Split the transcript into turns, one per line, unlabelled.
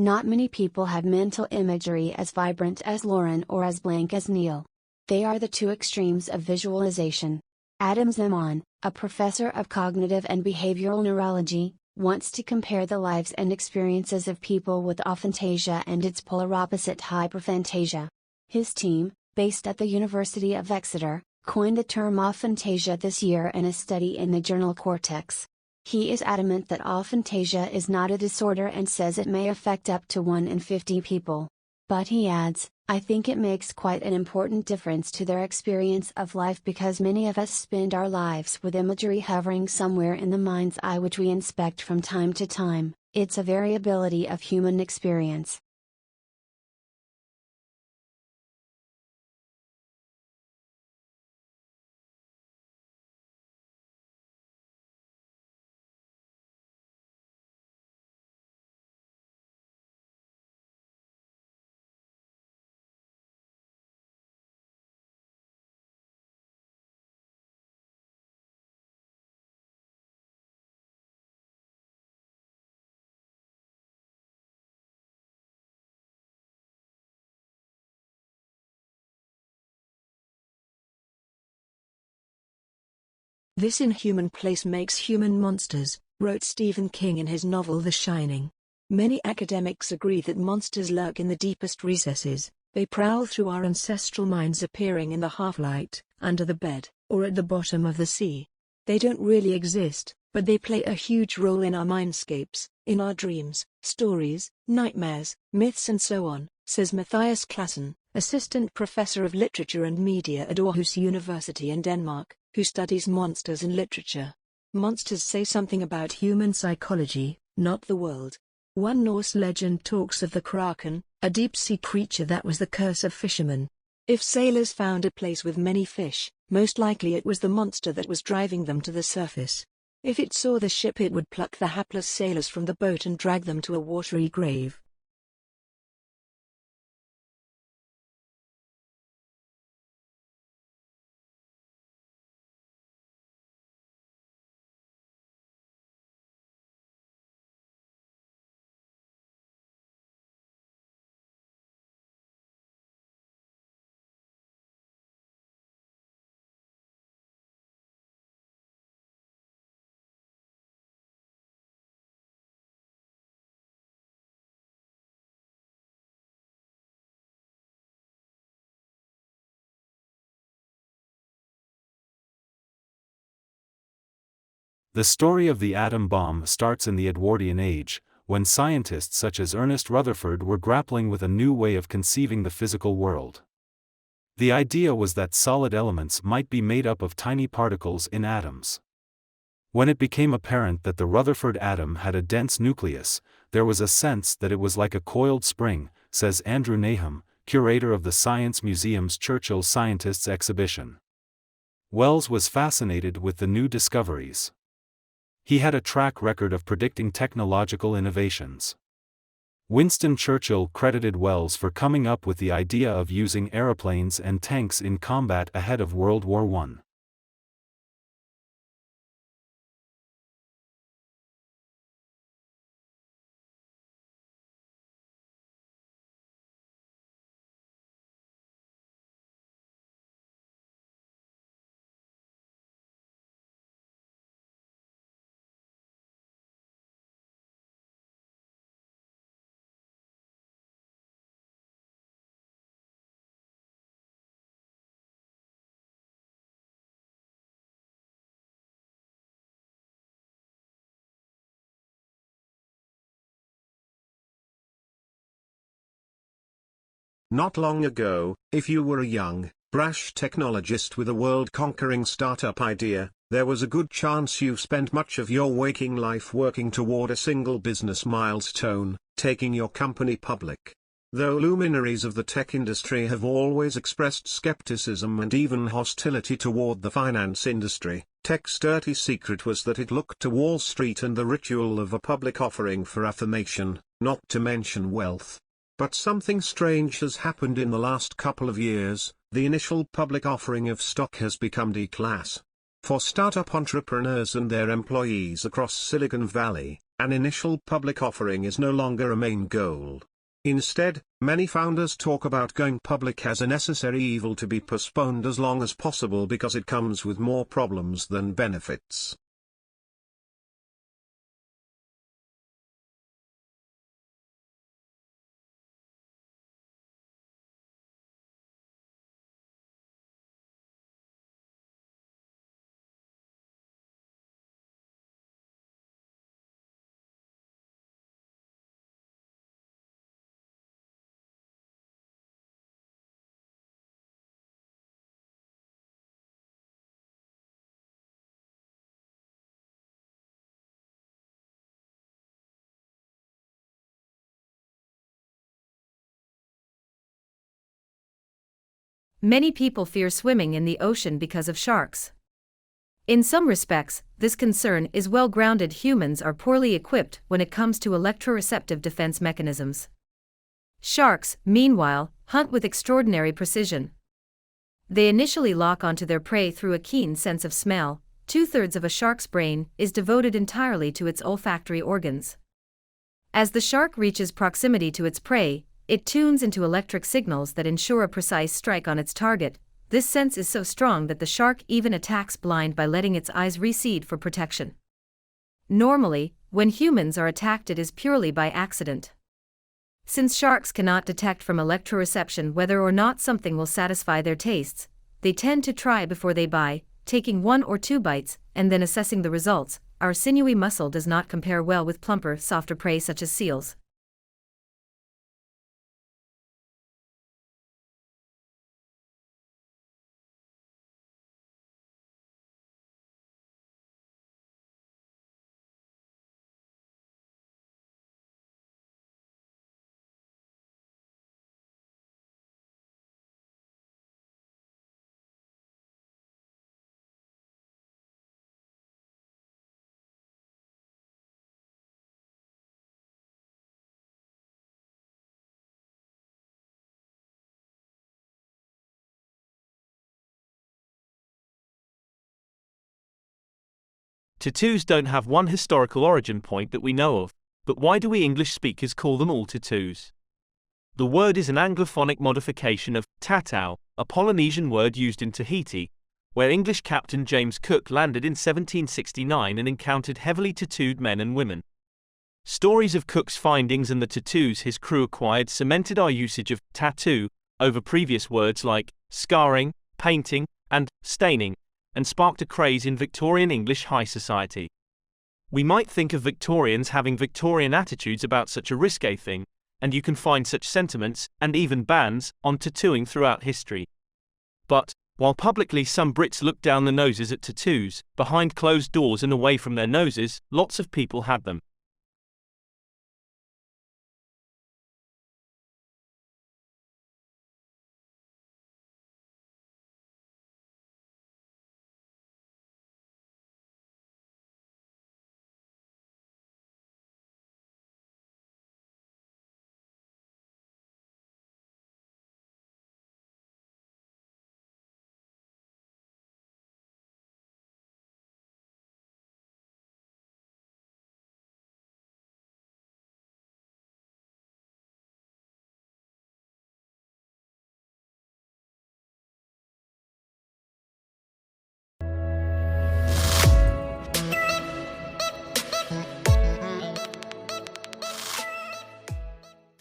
Not many people have mental imagery as vibrant as Lauren or as blank as Neil. They are the two extremes of visualization. Adam Zaman, a professor of cognitive and behavioral neurology, wants to compare the lives and experiences of people with aphantasia and its polar opposite hyperphantasia. His team, based at the University of Exeter, coined the term aphantasia this year in a study in the journal Cortex. He is adamant that aphantasia is not a disorder and says it may affect up to 1 in 50 people. But he adds, I think it makes quite an important difference to their experience of life because many of us spend our lives with imagery hovering somewhere in the mind's eye which we inspect from time to time. It's a variability of human experience.
This inhuman place makes human monsters, wrote Stephen King in his novel The Shining. Many academics agree that monsters lurk in the deepest recesses. They prowl through our ancestral minds, appearing in the half-light, under the bed, or at the bottom of the sea. They don't really exist, but they play a huge role in our mindscapes, in our dreams, stories, nightmares, myths and so on, says Matthias Classen, assistant professor of literature and media at Aarhus University in Denmark, who studies monsters in literature. Monsters say something about human psychology, not the world. One Norse legend talks of the kraken, a deep-sea creature that was the curse of fishermen. If sailors found a place with many fish, most likely it was the monster that was driving them to the surface. If it saw the ship, it would pluck the hapless sailors from the boat and drag them to a watery grave.
The story of the atom bomb starts in the Edwardian age, when scientists such as Ernest Rutherford were grappling with a new way of conceiving the physical world. The idea was that solid elements might be made up of tiny particles in atoms. When it became apparent that the Rutherford atom had a dense nucleus, there was a sense that it was like a coiled spring, says Andrew Nahum, curator of the Science Museum's Churchill Scientists exhibition. Wells was fascinated with the new discoveries. He had a track record of predicting technological innovations. Winston Churchill credited Wells for coming up with the idea of using aeroplanes and tanks in combat ahead of World War I.
Not long ago, if you were a young, brash technologist with a world-conquering startup idea, there was a good chance you spent much of your waking life working toward a single business milestone, taking your company public. Though luminaries of the tech industry have always expressed skepticism and even hostility toward the finance industry, tech's dirty secret was that it looked to Wall Street and the ritual of a public offering for affirmation, not to mention wealth. But something strange has happened in the last couple of years. The initial public offering of stock has become D-class. For startup entrepreneurs and their employees across Silicon Valley, An initial public offering is no longer a main goal. Instead, many founders talk about going public as a necessary evil to be postponed as long as possible because it comes with more problems than benefits.
Many people fear swimming in the ocean because of sharks. In some respects, this concern is well grounded. Humans are poorly equipped when it comes to electroreceptive defense mechanisms. Sharks, meanwhile, hunt with extraordinary precision. They initially lock onto their prey through a keen sense of smell. 2/3 of a shark's brain is devoted entirely to its olfactory organs. As the shark reaches proximity to its prey, it tunes into electric signals that ensure a precise strike on its target. This sense is so strong that the shark even attacks blind by letting its eyes recede for protection. Normally, when humans are attacked, it is purely by accident. Since sharks cannot detect from electroreception whether or not something will satisfy their tastes, they tend to try before they buy, taking 1 or 2 bites, and then assessing the results. Our sinewy muscle does not compare well with plumper, softer prey such as seals.
Tattoos don't have one historical origin point that we know of, but why do we English speakers call them all tattoos? The word is an Anglophonic modification of tatau, a Polynesian word used in Tahiti, where English captain James Cook landed in 1769 and encountered heavily tattooed men and women. Stories of Cook's findings and the tattoos his crew acquired cemented our usage of tattoo over previous words like scarring, painting, and staining, and sparked a craze in Victorian English high society. We might think of Victorians having Victorian attitudes about such a risque thing, and you can find such sentiments, and even bans, on tattooing throughout history. But, while publicly some Brits look down the noses at tattoos, behind closed doors and away from their noses, lots of people had them.